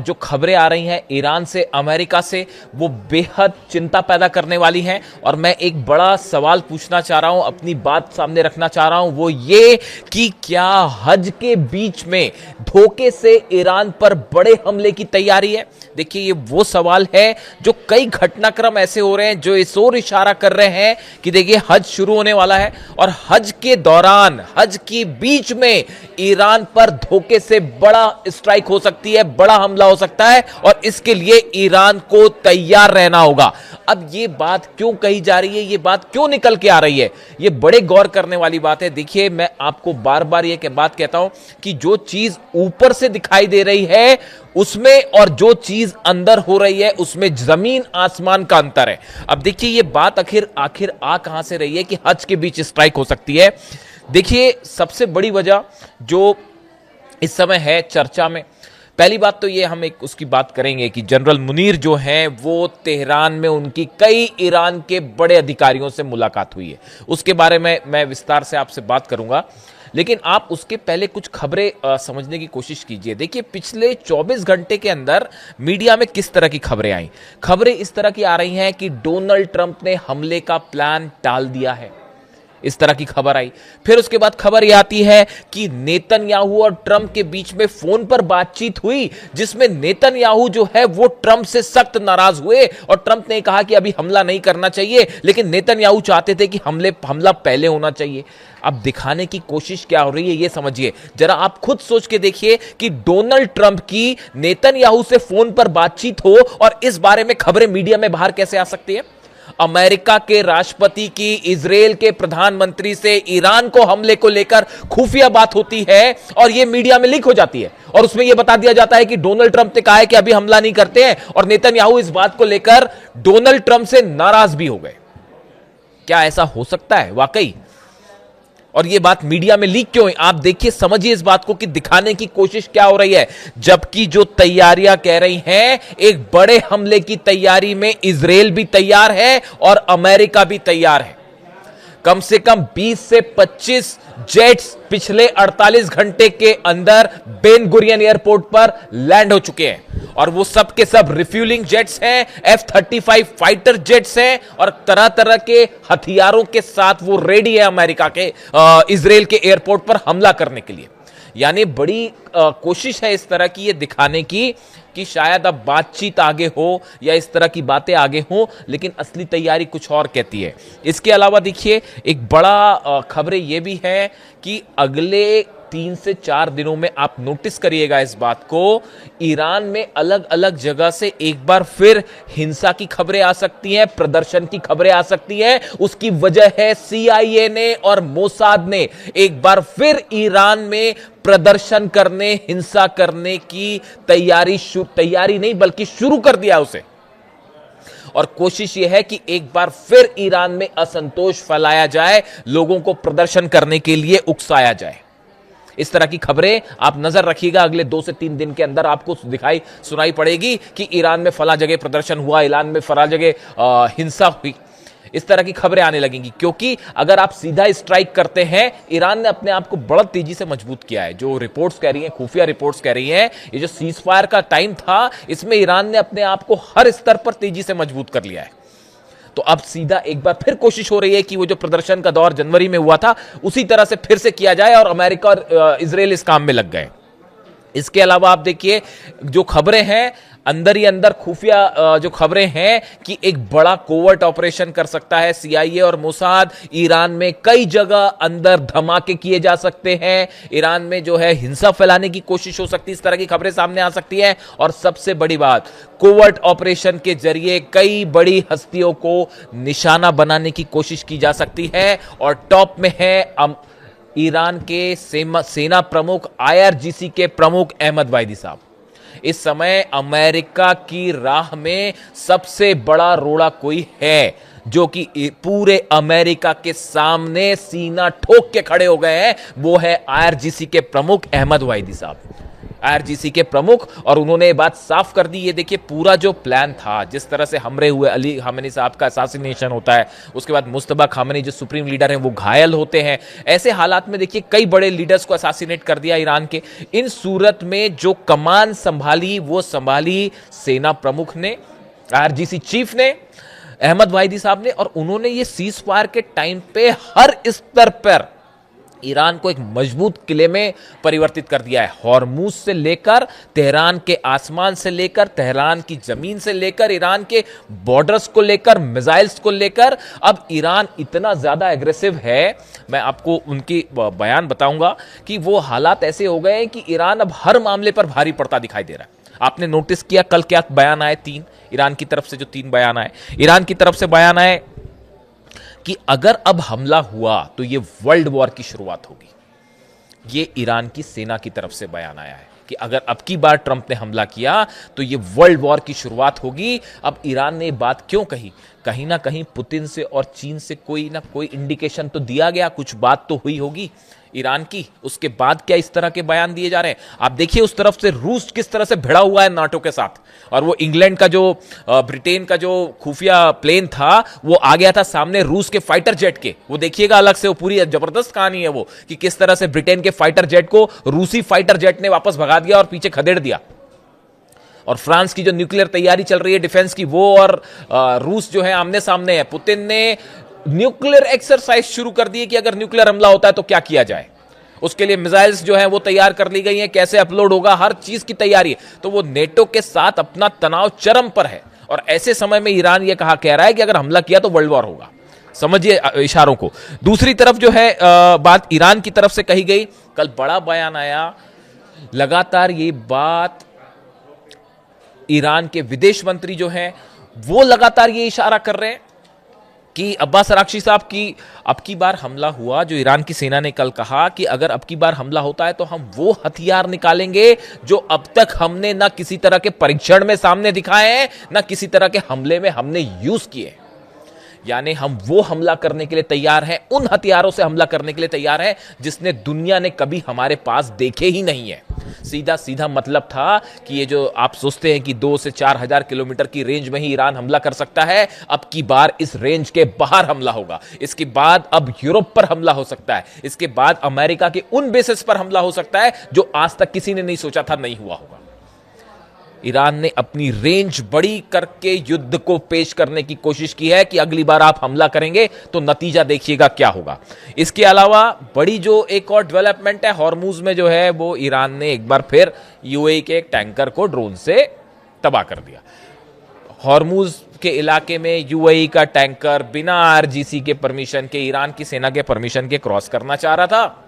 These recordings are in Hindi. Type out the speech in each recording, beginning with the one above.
जो खबरें आ रही हैं ईरान से, अमेरिका से, वो बेहद चिंता पैदा करने वाली हैं। और मैं एक बड़ा सवाल पूछना चाह रहा हूं, अपनी बात सामने रखना चाह रहा हूं, वो ये कि क्या हज के बीच में धोखे से ईरान पर बड़े हमले की तैयारी है? देखिए, ये वो सवाल है जो कई घटनाक्रम ऐसे हो रहे हैं जो इस ओर इशारा कर रहे हैं कि देखिए हज शुरू होने वाला है और हज के दौरान, हज के बीच में ईरान पर धोखे से बड़ा स्ट्राइक हो सकती है, बड़ा हमला हो सकता है और इसके लिए ईरान को तैयार रहना होगा। अब ये बात क्यों कही जा रही है, ये बात क्यों निकल के आ रही है, ये बड़े गौर करने वाली बात है। देखिए, मैं आपको बार बार ये बात कहता हूं कि जो चीज ऊपर से दिखाई दे रही है उसमें और जो चीज अंदर हो रही है उसमें जमीन आसमान का अंतर है। अब देखिए, ये बात आखिर आ कहां से रही है कि हज के बीच स्ट्राइक हो सकती है। देखिए, सबसे बड़ी वजह जो इस समय है चर्चा में, पहली बात तो ये हम एक उसकी बात करेंगे कि जनरल मुनीर जो हैं वो तेहरान में उनकी कई ईरान के बड़े अधिकारियों से मुलाकात हुई है, उसके बारे में मैं विस्तार से आपसे बात करूंगा। लेकिन आप उसके पहले कुछ खबरें समझने की कोशिश कीजिए। देखिए, पिछले 24 घंटे के अंदर मीडिया में किस तरह की खबरें आई। खबरें इस तरह की आ रही हैं कि डोनाल्ड ट्रंप ने हमले का प्लान टाल दिया है, इस तरह की खबर आई। फिर उसके बाद खबर यह आती है कि नेतन्याहू और ट्रंप के बीच में फोन पर बातचीत हुई जिसमें नेतन्याहू जो है वो ट्रंप से सख्त नाराज हुए और ट्रंप ने कहा कि अभी हमला नहीं करना चाहिए, लेकिन नेतन्याहू चाहते थे कि हमला पहले होना चाहिए। अब दिखाने की कोशिश क्या हो रही है ये समझिए जरा, आप खुद सोच के देखिए कि डोनाल्ड ट्रंप की नेतन्याहू से फोन पर बातचीत हो और इस बारे में खबरें मीडिया में बाहर कैसे आ सकती है। अमेरिका के राष्ट्रपति की इजराइल के प्रधानमंत्री से ईरान को हमले को लेकर खुफिया बात होती है और यह मीडिया में लीक हो जाती है और उसमें यह बता दिया जाता है कि डोनाल्ड ट्रंप ने कहा है कि अभी हमला नहीं करते हैं और नेतन्याहू इस बात को लेकर डोनाल्ड ट्रंप से नाराज भी हो गए। क्या ऐसा हो सकता है वाकई? और ये बात मीडिया में लीक क्यों है? आप देखिए, समझिए इस बात को कि दिखाने की कोशिश क्या हो रही है। जबकि जो तैयारियां कह रही हैं, एक बड़े हमले की तैयारी में इजराइल भी तैयार है और अमेरिका भी तैयार है। कम से कम 20 से 25 जेट्स पिछले 48 घंटे के अंदर बेन गुरियन एयरपोर्ट पर लैंड हो चुके हैं और वो सब के सब रिफ्यूलिंग जेट्स हैं, F-35 फाइटर जेट्स हैं और तरह तरह के हथियारों के साथ वो रेडी है अमेरिका के इजराइल के एयरपोर्ट पर हमला करने के लिए। यानी बड़ी कोशिश है इस तरह की ये दिखाने की कि शायद अब बातचीत आगे हो या इस तरह की बातें आगे हो, लेकिन असली तैयारी कुछ और कहती है। इसके अलावा देखिए, एक बड़ा खबरें ये भी है कि अगले 3 से 4 दिनों में आप नोटिस करिएगा इस बात को, ईरान में अलग अलग जगह से एक बार फिर हिंसा की खबरें आ सकती हैं, प्रदर्शन की खबरें आ सकती हैं। उसकी वजह है CIA ने और मोसाद ने एक बार फिर ईरान में प्रदर्शन करने, हिंसा करने की तैयारी नहीं बल्कि शुरू कर दिया उसे। और कोशिश यह है कि एक बार फिर ईरान में असंतोष फैलाया जाए, लोगों को प्रदर्शन करने के लिए उकसाया जाए। इस तरह की खबरें आप नजर रखिएगा, अगले 2 से 3 दिन के अंदर आपको सुनाई पड़ेगी कि ईरान में फला जगह प्रदर्शन हुआ, ईरान में फला जगह हिंसा हुई। इस तरह की खबरें आने लगेंगी क्योंकि अगर आप सीधा स्ट्राइक करते हैं, ईरान ने अपने आप को बड़ा तेजी से मजबूत किया है। जो रिपोर्ट्स कह रही हैं, खुफिया रिपोर्ट्स कह रही हैं, ये जो सीज फायर का टाइम था इसमें ईरान ने अपने आप को हर स्तर पर तेजी से मजबूत कर लिया है। तो अब सीधा एक बार फिर कोशिश हो रही है कि वो जो प्रदर्शन का दौर जनवरी में हुआ था उसी तरह से फिर से किया जाए और अमेरिका और इजराइल इस काम में लग गए। इसके अलावा आप देखिए, जो खबरें हैं अंदर ही अंदर खुफिया जो खबरें हैं कि एक बड़ा कोवर्ट ऑपरेशन कर सकता है CIA और मोसाद। ईरान में कई जगह अंदर धमाके किए जा सकते हैं, ईरान में जो है हिंसा फैलाने की कोशिश हो सकती है, इस तरह की खबरें सामने आ सकती हैं। और सबसे बड़ी बात, कोवर्ट ऑपरेशन के जरिए कई बड़ी हस्तियों को निशाना बनाने की कोशिश की जा सकती है। और टॉप में है ईरान के सेना प्रमुख, IRGC के प्रमुख अहमद वाहिदी साहब। इस समय अमेरिका की राह में सबसे बड़ा रोड़ा कोई है जो कि पूरे अमेरिका के सामने सीना ठोक के खड़े हो गए हैं, वो है IRGC के प्रमुख अहमद वाहिदी साहब। आईआरजीसी के प्रमुख, और उन्होंने ये बात साफ कर दी। ये देखिए पूरा जो प्लान था, जिस तरह से हमरे हुए, अली खामेनी साहब का असैसिनेशन होता है, उसके बाद मुस्तफा खामेनी जो सुप्रीम लीडर हैं वो घायल होते हैं। ऐसे हालात में देखिए कई बड़े लीडर्स को असैसिनेट कर दिया ईरान के। इन सूरत में जो कमान संभाली वो संभाली सेना प्रमुख ने, आईआरजीसी चीफ ने, अहमद वाहिदी साहब ने, और उन्होंने ये सीज फायर के टाइम पे हर स्तर पर ईरान को एक मजबूत किले में परिवर्तित कर दिया है। हॉर्मूज से लेकर तेहरान के आसमान से लेकर तेहरान की जमीन से लेकर ईरान के बॉर्डर्स को लेकर मिसाइल्स को लेकर अब ईरान इतना ज्यादा एग्रेसिव है। मैं आपको उनकी बयान बताऊंगा कि वो हालात ऐसे हो गए हैं कि ईरान अब हर मामले पर भारी पड़ता दिखाई दे रहा है। आपने नोटिस किया कल क्या बयान आए, 3 ईरान की तरफ से जो 3 बयान आए, ईरान की तरफ से बयान आए कि अगर अब हमला हुआ तो यह वर्ल्ड वॉर की शुरुआत होगी। यह ईरान की सेना की तरफ से बयान आया है कि अगर अब की बार ट्रंप ने हमला किया तो यह वर्ल्ड वॉर की शुरुआत होगी। अब ईरान ने बात क्यों कही? कहीं ना कहीं पुतिन से और चीन से कोई ना कोई इंडिकेशन तो दिया गया, कुछ बात तो हुई होगी ईरान की। उसके बाद क्या इस तरह के बयान दिए जा रहे हैं? आप देखिए उस तरफ से रूस किस तरह से भिड़ा हुआ है नाटो के साथ, और वो इंग्लैंड का जो ब्रिटेन का जो खुफिया प्लेन था वो आ गया था सामने रूस के फाइटर जेट के। वो देखिएगा अलग से, वो पूरी जबरदस्त कहानी है वो, कि किस तरह से ब्रिटेन के फाइटर जेट को रूसी फाइटर जेट ने वापस भगा दिया और पीछे खदेड़ दिया। और फ्रांस की जो न्यूक्लियर तैयारी चल रही है डिफेंस की, वो और रूस जो है आमने सामने है। पुतिन ने न्यूक्लियर एक्सरसाइज शुरू कर दी कि अगर न्यूक्लियर हमला होता है तो क्या किया जाए। उसके लिए मिसाइल्स जो है वो तैयार कर ली गई हैं, कैसे अपलोड होगा, हर चीज की तैयारी है। तो वो नेटो के साथ अपना तनाव चरम पर है, और ऐसे समय में ईरान ये कह रहा है कि अगर हमला किया तो वर्ल्ड वॉर होगा। समझिए इशारों को। दूसरी तरफ जो है बात ईरान की तरफ से कही गई, कल बड़ा बयान आया। लगातार ये बात ईरान के विदेश मंत्री जो हैं वो लगातार ये इशारा कर रहे हैं कि अब्बास अराक्ची साहब की अब की बार हमला हुआ, जो ईरान की सेना ने कल कहा कि अगर अब की बार हमला होता है तो हम वो हथियार निकालेंगे जो अब तक हमने ना किसी तरह के परीक्षण में सामने दिखाए हैं, ना किसी तरह के हमले में हमने यूज किए। यानी हम वो हमला करने के लिए तैयार हैं, उन हथियारों से हमला करने के लिए तैयार हैं जिसने दुनिया ने कभी हमारे पास देखे ही नहीं है। सीधा सीधा मतलब था कि ये जो आप सोचते हैं कि 2 से 4 हजार किलोमीटर की रेंज में ही ईरान हमला कर सकता है, अब की बार इस रेंज के बाहर हमला होगा। इसके बाद अब यूरोप पर हमला हो सकता है, इसके बाद अमेरिका के उन बेसिस पर हमला हो सकता है जो आज तक किसी ने नहीं सोचा था नहीं हुआ होगा। ईरान ने अपनी रेंज बड़ी करके युद्ध को पेश करने की कोशिश की है कि अगली बार आप हमला करेंगे तो नतीजा देखिएगा क्या होगा। इसके अलावा बड़ी जो एक और डेवलपमेंट है, हॉर्मूज में जो है वो ईरान ने एक बार फिर यूएई के एक टैंकर को ड्रोन से तबाह कर दिया। हॉर्मूज के इलाके में यूएई का टैंकर बिना आईआरजीसी के परमिशन के, ईरान की सेना के परमिशन के क्रॉस करना चाह रहा था।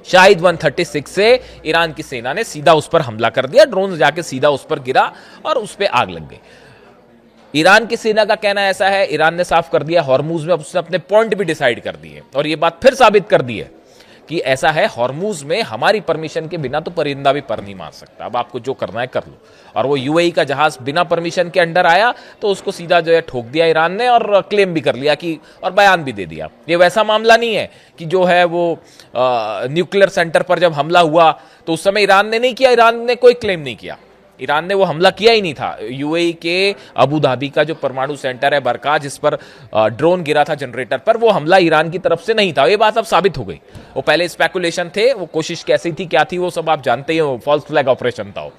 शाहिद 136 से ईरान की सेना ने सीधा उस पर हमला कर दिया, ड्रोन जाके सीधा उस पर गिरा और उस पर आग लग गई। ईरान की सेना का कहना ऐसा है, ईरान ने साफ कर दिया हॉर्मूज में उसने अपने पॉइंट भी डिसाइड कर दिए और यह बात फिर साबित कर दी है कि ऐसा है, हॉर्मूज में हमारी परमिशन के बिना तो परिंदा भी पर नहीं मार सकता, अब आपको जो करना है कर लो। और वो यूएई का जहाज बिना परमिशन के अंडर आया तो उसको सीधा जो है ठोक दिया ईरान ने, और क्लेम भी कर लिया कि, और बयान भी दे दिया। ये वैसा मामला नहीं है कि जो है वो न्यूक्लियर सेंटर पर जब हमला हुआ तो उस समय ईरान ने नहीं किया, ईरान ने कोई क्लेम नहीं किया, ईरान ने वो हमला किया ही नहीं था। यूएई के अबू धाबी का जो परमाणु सेंटर है बरका, जिस पर ड्रोन गिरा था जनरेटर पर, वो हमला ईरान की तरफ से नहीं था। ये बात अब साबित हो गई। वो पहले स्पेकुलेशन थे, वो कोशिश कैसी थी क्या थी वो सब आप जानते ही हो, फॉल्स फ्लैग ऑपरेशन था।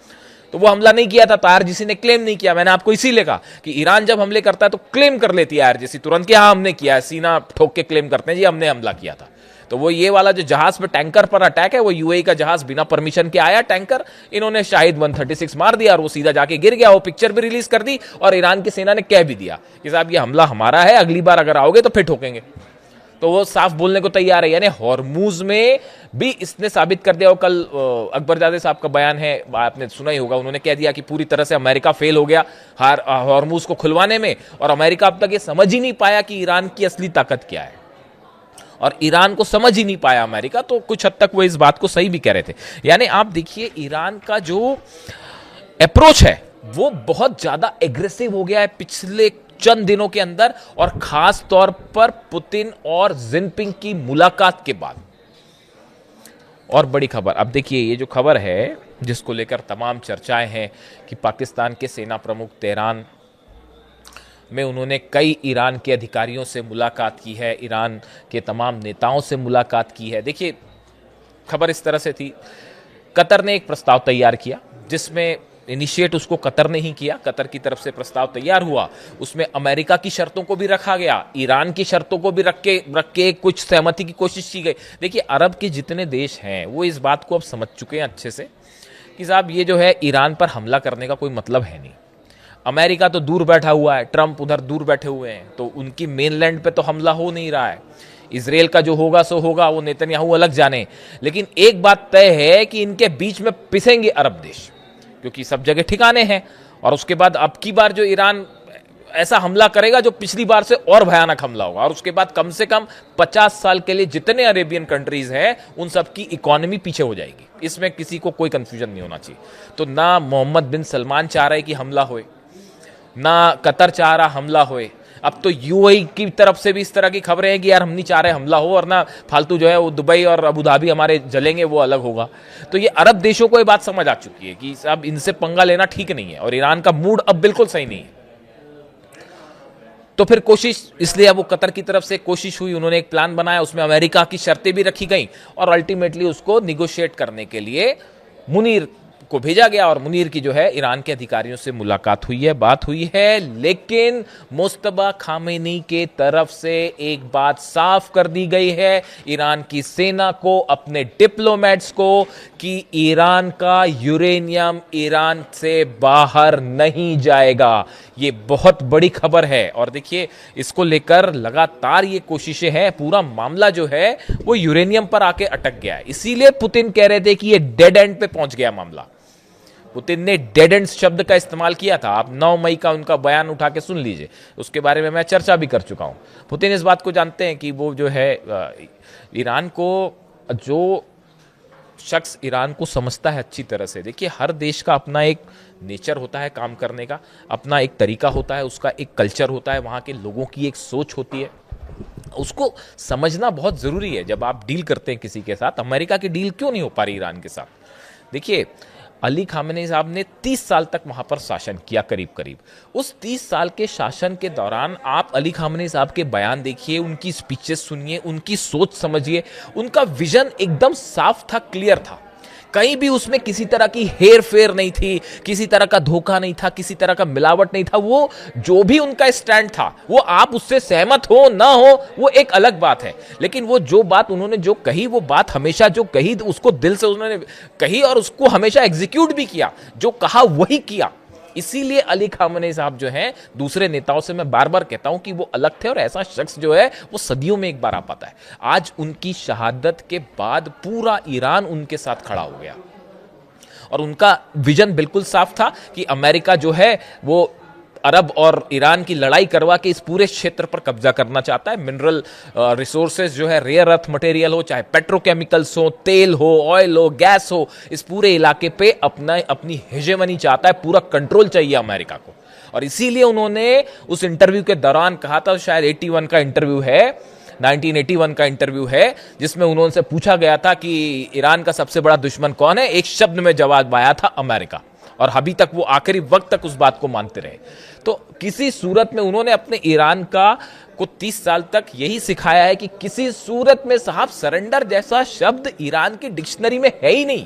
तो वो हमला नहीं किया था, तो आईआरजीसी ने क्लेम नहीं किया। मैंने आपको इसीलिए कहा कि ईरान जब हमले करता है तो क्लेम कर लेती है आईआरजीसी तुरंत कि हाँ हमने किया है, सीना ठोक के क्लेम करते हैं जी हमने हमला किया था। तो वो ये वाला जो जहाज पे टैंकर पर अटैक है, वो यूएई का जहाज बिना परमिशन के आया टैंकर, इन्होंने शाहिद 136 मार दिया और वो सीधा जाके गिर गया। वो पिक्चर भी रिलीज कर दी और ईरान की सेना ने कह भी दिया कि साहब ये हमला हमारा है, अगली बार अगर आओगे तो फिर ठोकेंगे। तो वो साफ बोलने को तैयार है। यानी हॉर्मूज में भी इसने साबित कर दिया। वो कल अकबरजादे साहब का बयान है, आपने सुना ही होगा, उन्होंने कह दिया कि पूरी तरह से अमेरिका फेल हो गया हॉर्मूज को खुलवाने में, और अमेरिका अब तक ये समझ ही नहीं पाया कि ईरान की असली ताकत क्या है, और ईरान को समझ ही नहीं पाया अमेरिका। तो कुछ हद तक वो इस बात को सही भी कह रहे थे। यानी आप देखिए ईरान का जो अप्रोच है वो बहुत ज्यादा एग्रेसिव हो गया है पिछले चंद दिनों के अंदर, और खास तौर पर पुतिन और जिनपिंग की मुलाकात के बाद। और बड़ी खबर, अब देखिए ये जो खबर है जिसको लेकर तमाम चर्चाएं हैं कि पाकिस्तान के सेना प्रमुख तेहरान में उन्होंने कई ईरान के अधिकारियों से मुलाकात की है, ईरान के तमाम नेताओं से मुलाकात की है। देखिए, खबर इस तरह से थी, कतर ने एक प्रस्ताव तैयार किया जिसमें इनिशिएट उसको कतर ने ही किया, कतर की तरफ से प्रस्ताव तैयार हुआ, उसमें अमेरिका की शर्तों को भी रखा गया, ईरान की शर्तों को भी रख के कुछ सहमति की कोशिश की गई। देखिए, अरब के जितने देश हैं वो इस बात को अब समझ चुके हैं अच्छे से कि साहब ये जो है ईरान पर हमला करने का कोई मतलब है नहीं। अमेरिका तो दूर बैठा हुआ है, ट्रंप उधर दूर बैठे हुए हैं, तो उनकी मेनलैंड पे तो हमला हो नहीं रहा है। इजराइल का जो होगा सो होगा, वो नेतन्याहू अलग जाने। लेकिन एक बात तय है कि इनके बीच में पिसेंगे अरब देश, क्योंकि सब जगह ठिकाने हैं। और उसके बाद अब की बार जो ईरान ऐसा हमला करेगा जो पिछली बार से और भयानक हमला होगा, और उसके बाद कम से कम 50 साल के लिए जितने अरेबियन कंट्रीज हैं उन सब की इकोनॉमी पीछे हो जाएगी। इसमें किसी को कोई कंफ्यूजन नहीं होना चाहिए। तो ना मोहम्मद बिन सलमान चाह रहे कि हमला होए, ना कतर चाह रहा हमला होए। अब तो यूएई की तरफ से भी इस तरह की खबरें हैं कि यार हम नहीं चाह रहे हमला हो, और ना फालतू जो है वो दुबई और अबू धाबी हमारे जलेंगे, वो अलग होगा। तो ये अरब देशों को ये बात समझ आ चुकी है कि अब इनसे पंगा लेना ठीक नहीं है, और ईरान का मूड अब बिल्कुल सही नहीं है। तो फिर कोशिश, इसलिए अब वो कतर की तरफ से कोशिश हुई, उन्होंने एक प्लान बनाया, उसमें अमेरिका की शर्तें भी रखी गई, और अल्टीमेटली उसको निगोशिएट करने के लिए मुनीर को भेजा गया, और मुनीर की जो है ईरान के अधिकारियों से मुलाकात हुई है, बात हुई है। लेकिन मुस्तबा खामेनी के तरफ से एक बात साफ कर दी गई है ईरान की सेना को, अपने डिप्लोमेट्स को, कि ईरान का यूरेनियम ईरान से बाहर नहीं जाएगा। ये बहुत बड़ी खबर है, और देखिए इसको लेकर लगातार ये कोशिशें हैं, पूरा मामला जो है वो यूरेनियम पर आके अटक गया है। इसीलिए पुतिन कह रहे थे कि ये डेड एंड पे पहुंच गया मामला। पुतिन ने डेड एंड शब्द का इस्तेमाल किया था। आप 9 मई का उनका बयान उठा के सुन लीजिए, उसके बारे में मैं चर्चा भी कर चुका हूं। पुतिन इस बात को जानते हैं कि वो जो है ईरान को, जो शख्स ईरान को समझता है अच्छी तरह से, देखिए हर देश का अपना एक नेचर होता है काम करने का, अपना एक तरीका होता है, उसका एक कल्चर होता है, वहाँ के लोगों की एक सोच होती है, उसको समझना बहुत ज़रूरी है जब आप डील करते हैं किसी के साथ। अमेरिका की डील क्यों नहीं हो पा रही ईरान के साथ? देखिए, अली खामेनी साहब ने 30 साल तक वहां पर शासन किया, करीब करीब। उस 30 साल के शासन के दौरान आप अली खामेनी साहब के बयान देखिए, उनकी स्पीचेस सुनिए, उनकी सोच समझिए, उनका विजन एकदम साफ था, क्लियर था। कहीं भी उसमें किसी तरह की हेर फेर नहीं थी, किसी तरह का धोखा नहीं था, किसी तरह का मिलावट नहीं था। वो जो भी उनका स्टैंड था, वो आप उससे सहमत हो ना हो वो एक अलग बात है, लेकिन वो जो बात उन्होंने जो कही, वो बात हमेशा जो कही उसको दिल से उन्होंने कही, और उसको हमेशा एग्जीक्यूट भी किया, जो कहा वही किया। इसीलिए अली खामेनी साहब जो हैं, दूसरे नेताओं से मैं बार बार कहता हूं कि वो अलग थे, और ऐसा शख्स जो है वो सदियों में एक बार आ पाता है। आज उनकी शहादत के बाद पूरा ईरान उनके साथ खड़ा हो गया, और उनका विजन बिल्कुल साफ था कि अमेरिका जो है वो अरब और ईरान की लड़ाई करवा के इस पूरे क्षेत्र पर कब्जा करना चाहता है। मिनरल रिसोर्सेज जो है, रेयर अर्थ मटेरियल हो, चाहे पेट्रोकेमिकल्स हो, तेल हो, ऑयल हो, गैस हो, इस पूरे इलाके पे अपनी हेजेमनी चाहता है, पूरा कंट्रोल चाहिए अमेरिका को। और इसीलिए उन्होंने उस इंटरव्यू के दौरान कहा था, शायद 81 का इंटरव्यू है, 1981 का इंटरव्यू है, जिसमें उन्होंने पूछा गया था कि ईरान का सबसे बड़ा दुश्मन कौन है। एक शब्द में जवाब आया था, अमेरिका। और अभी तक वो आखिरी वक्त तक उस बात को मानते रहे। तो किसी सूरत में उन्होंने अपने ईरान को 30 साल तक यही सिखाया है कि किसी सूरत में साहब सरेंडर जैसा शब्द ईरान की डिक्शनरी में है ही नहीं।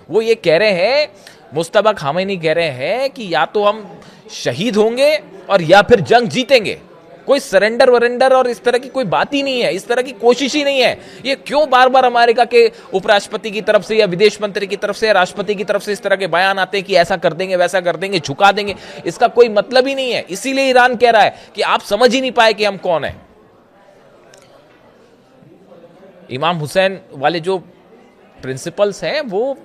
वो ये कह रहे हैं, मुस्तबा खामेनी कह रहे हैं कि या तो हम शहीद होंगे और या फिर जंग जीतेंगे। कोई सरेंडर वरेंडर और इस तरह की कोई बात ही नहीं है, इस तरह की कोशिश ही नहीं है। ये क्यों बार बार अमेरिका के उपराष्ट्रपति की तरफ से या विदेश मंत्री की तरफ से या राष्ट्रपति की तरफ से इस तरह के बयान आते हैं कि ऐसा कर देंगे, वैसा कर देंगे, झुका देंगे? इसका कोई मतलब ही नहीं है। इसीलिए ईरान कह रहा है कि आप समझ ही नहीं पाए कि हम कौन है। इमाम हुसैन वाले जो प्रिंसिपल्स हैं वो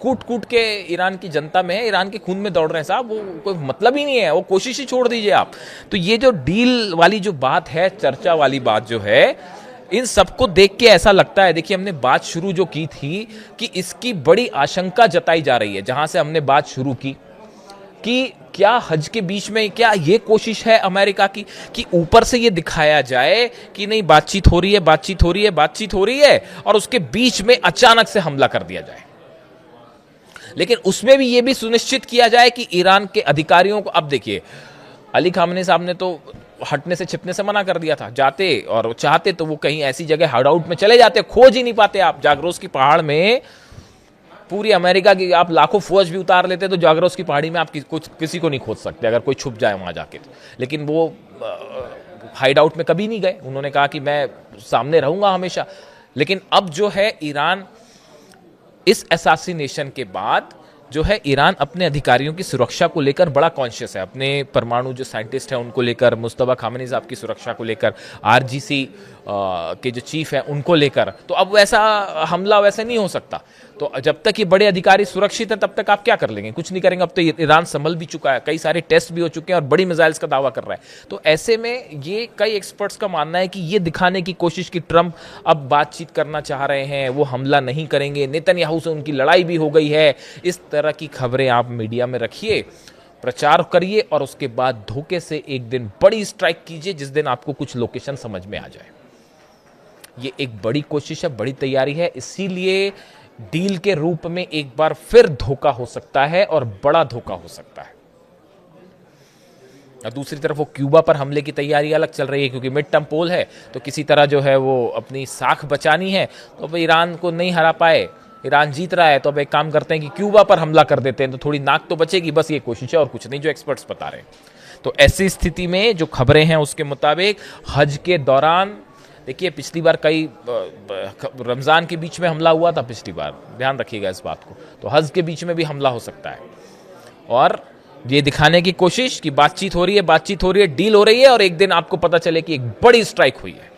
कूट कूट के ईरान की जनता में है, ईरान के खून में दौड़ रहे हैं साहब। वो कोई मतलब ही नहीं है, वो कोशिश ही छोड़ दीजिए आप। तो ये जो डील वाली जो बात है, चर्चा वाली बात जो है, इन सबको देख के ऐसा लगता है, देखिए हमने बात शुरू जो की थी कि इसकी बड़ी आशंका जताई जा रही है, जहां से हमने बात शुरू की कि क्या हज के बीच में क्या ये कोशिश है अमेरिका की कि ऊपर से ये दिखाया जाए कि नहीं बातचीत हो रही है, बातचीत हो रही है, बातचीत हो रही है, और उसके बीच में अचानक से हमला कर दिया जाए। लेकिन उसमें भी ये भी सुनिश्चित किया जाए कि ईरान के अधिकारियों को, अब देखिए अली खामनी साहब ने तो हटने से छिपने से मना कर दिया था, जाते और चाहते तो वो कहीं ऐसी जगह हार्ड आउट में चले जाते, खोज ही नहीं पाते। आप जागरोस की पहाड़ में पूरी अमेरिका की आप लाखों फौज भी उतार लेते तो जागरोस की पहाड़ी में आप कुछ किसी को नहीं खोज सकते अगर कोई छुप जाए वहां जाके। लेकिन वो हाइड आउट में कभी नहीं गए, उन्होंने कहा कि मैं सामने रहूंगा हमेशा। लेकिन अब जो है ईरान इस असैसिनेशन के बाद जो है ईरान अपने अधिकारियों की सुरक्षा को लेकर बड़ा कॉन्शियस है, अपने परमाणु जो साइंटिस्ट हैं उनको लेकर, मुस्तफा खामेनी साहब की सुरक्षा को लेकर, आरजीसी के जो चीफ हैं उनको लेकर। तो अब वैसा हमला वैसे नहीं हो सकता। तो जब तक ये बड़े अधिकारी सुरक्षित हैं तब तक आप क्या कर लेंगे, कुछ नहीं करेंगे। अब तो ईरान संभल भी चुका है, कई सारे टेस्ट भी हो चुके हैं और बड़ी मिसाइल्स का दावा कर रहा है। तो ऐसे में ये कई एक्सपर्ट्स का मानना है कि ये दिखाने की कोशिश कि ट्रंप अब बातचीत करना चाह रहे हैं, वो हमला नहीं करेंगे, नेतन्याहू से उनकी लड़ाई भी हो गई है, इस तरह की खबरें आप मीडिया में रखिए, प्रचार करिए और उसके बाद धोखे से एक दिन बड़ी स्ट्राइक कीजिए जिस दिन आपको कुछ लोकेशन समझ में आ जाए। ये एक बड़ी कोशिश है, बड़ी तैयारी है, इसीलिए डील के रूप में एक बार फिर धोखा हो सकता है और बड़ा धोखा हो सकता है। और दूसरी तरफ वो क्यूबा पर हमले की तैयारी अलग चल रही है, क्योंकि मिड टर्म पोल है तो किसी तरह जो है वो अपनी साख बचानी है। तो अब ईरान को नहीं हरा पाए, ईरान जीत रहा है, तो अब एक काम करते हैं कि क्यूबा पर हमला कर देते हैं तो थोड़ी नाक तो बचेगी, बस ये कोशिश है और कुछ नहीं, जो एक्सपर्ट्स बता रहे हैं। तो ऐसी स्थिति में जो खबरें हैं उसके मुताबिक हज के दौरान, देखिए पिछली बार कई रमज़ान के बीच में हमला हुआ था, पिछली बार ध्यान रखिएगा इस बात को, तो हज के बीच में भी हमला हो सकता है। और ये दिखाने की कोशिश कि बातचीत हो रही है, डील हो रही है, और एक दिन आपको पता चले कि एक बड़ी स्ट्राइक हुई है।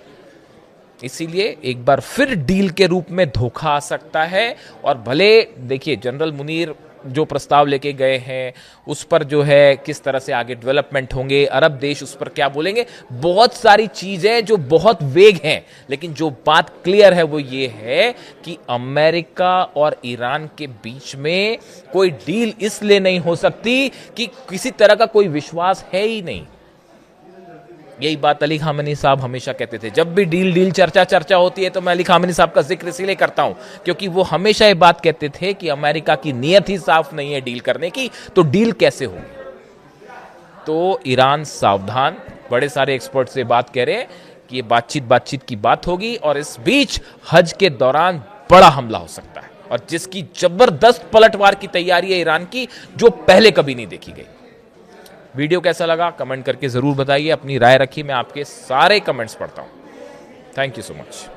इसीलिए एक बार फिर डील के रूप में धोखा आ सकता है। और भले देखिए जनरल मुनीर जो प्रस्ताव लेके गए हैं उस पर जो है किस तरह से आगे डेवलपमेंट होंगे, अरब देश उस पर क्या बोलेंगे, बहुत सारी चीजें जो बहुत वेग हैं, लेकिन जो बात क्लियर है वो ये है कि अमेरिका और ईरान के बीच में कोई डील इसलिए नहीं हो सकती कि किसी तरह का कोई विश्वास है ही नहीं। यही बात अली खामेनी साहब हमेशा कहते थे, जब भी डील चर्चा होती है तो मैं अली खामेनी साहब का जिक्र इसीलिए करता हूं क्योंकि वो हमेशा ये बात कहते थे कि अमेरिका की नीयत ही साफ नहीं है डील करने की, तो डील कैसे होगी। तो ईरान सावधान, बड़े सारे एक्सपर्ट से बात कह रहे हैं कि ये बातचीत की बात होगी और इस बीच हज के दौरान बड़ा हमला हो सकता है और जिसकी जबरदस्त पलटवार की तैयारी है ईरान की, जो पहले कभी नहीं देखी गई। वीडियो कैसा लगा कमेंट करके जरूर बताइए, अपनी राय रखिए, मैं आपके सारे कमेंट्स पढ़ता हूं। Thank you so much.